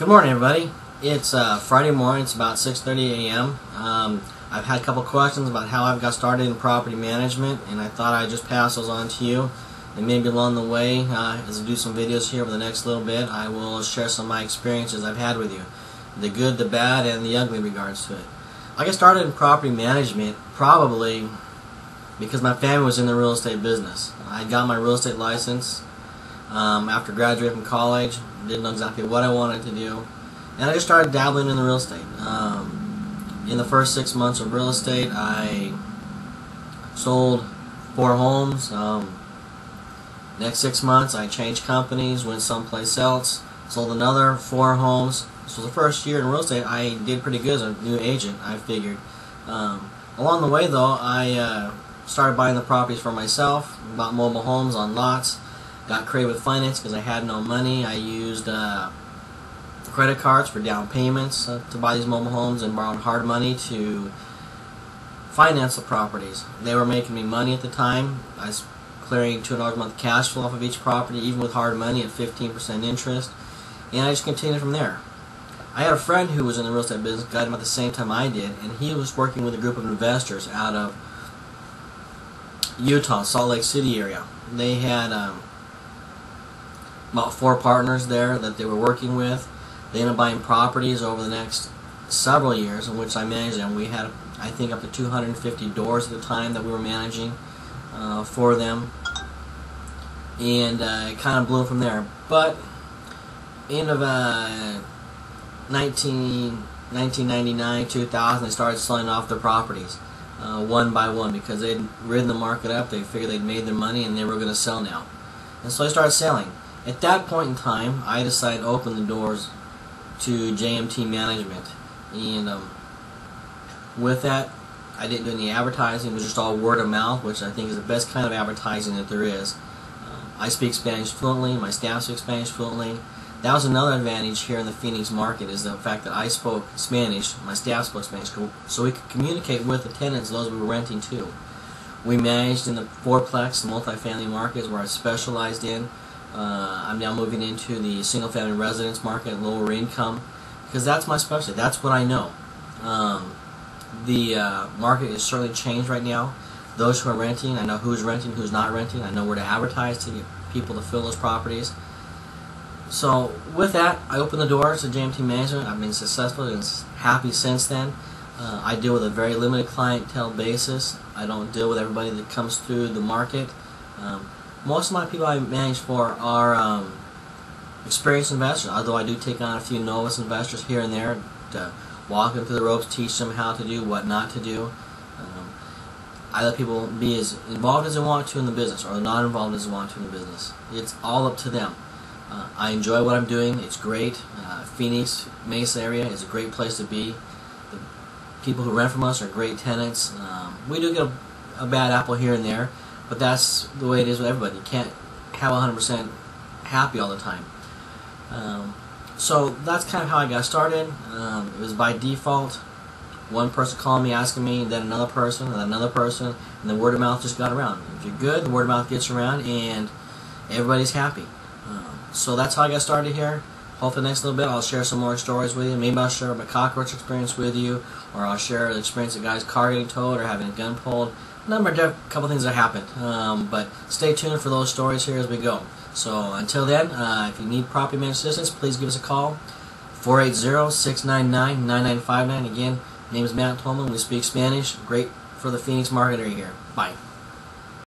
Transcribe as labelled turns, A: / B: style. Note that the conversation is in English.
A: Good morning, everybody. It's Friday morning. It's about 6:30 a.m. I've had a couple questions about how I've got started in property management, and I thought I'd just pass those on to you. And maybe along the way, as I do some videos here over the next little bit, I will share some of my experiences I've had with you. The good, the bad, and the ugly regards to it. I got started in property management probably because my family was in the real estate business. I got my real estate license after graduating from college. Didn't know exactly what I wanted to do, and I just started dabbling in the real estate. In the first 6 months of real estate, I sold 4 homes. Next 6 months, I changed companies, went someplace else, sold another 4 homes. So the first year in real estate, I did pretty good as a new agent, I figured. Along the way, though, I started buying the properties for myself, bought mobile homes on lots, got creative with finance because I had no money. I used credit cards for down payments to buy these mobile homes and borrowed hard money to finance the properties. They were making me money at the time. I was clearing $200 a month cash flow off of each property, even with hard money at 15% interest, and I just continued from there. I had a friend who was in the real estate business, got him at the same time I did, and he was working with a group of investors out of Utah, Salt Lake City area. They had about 4 partners there that they were working with. They ended up buying properties over the next several years in which I managed them. We had, I think, up to 250 doors at the time that we were managing for them, and it kind of blew from there. But end of 1999, 2000, they started selling off their properties one by one because they'd ridden the market up. They figured they'd made their money and they were going to sell now, and so I started selling. At that point in time, I decided to open the doors to JMT Management, and with that, I didn't do any advertising. It was just all word of mouth, which I think is the best kind of advertising that there is. I speak Spanish fluently, my staff speaks Spanish fluently. That was another advantage here in the Phoenix market, is the fact that I spoke Spanish, my staff spoke Spanish, so we could communicate with the tenants, those we were renting to. We managed in the fourplex, the multifamily markets where I specialized in. I'm now moving into the single-family residence market, lower income, because that's my specialty. That's what I know. The market is certainly changed right now. Those who are renting, I know who's renting, who's not renting. I know where to advertise to get people to fill those properties. So with that, I opened the doors to JMT Management. I've been successful and happy since then. I deal with a very limited clientele basis. I don't deal with everybody that comes through the market. Most of my people I manage for are experienced investors, although I do take on a few novice investors here and there to walk them through the ropes, teach them how to do, what not to do. I let people be as involved as they want to in the business, or not involved as they want to in the business. It's all up to them. I enjoy what I'm doing. It's great. Phoenix, Mesa area is a great place to be. The people who rent from us are great tenants. We do get a bad apple here and there, but that's the way it is with everybody. You can't have 100% happy all the time. So that's kind of how I got started. It was by default. One person calling me, asking me, then another person, and then another person, and the word of mouth just got around. If you're good, the word of mouth gets around, and everybody's happy. So that's how I got started here. Hopefully next little bit I'll share some more stories with you. Maybe I'll share my cockroach experience with you, or I'll share the experience of guys' car getting towed or having a gun pulled. A couple things that happened. But stay tuned for those stories here as we go. So until then, if you need property management assistance, please give us a call. 480-699-9959. Again, my name is Matt Tolman. We speak Spanish. Great for the Phoenix market area here. Bye.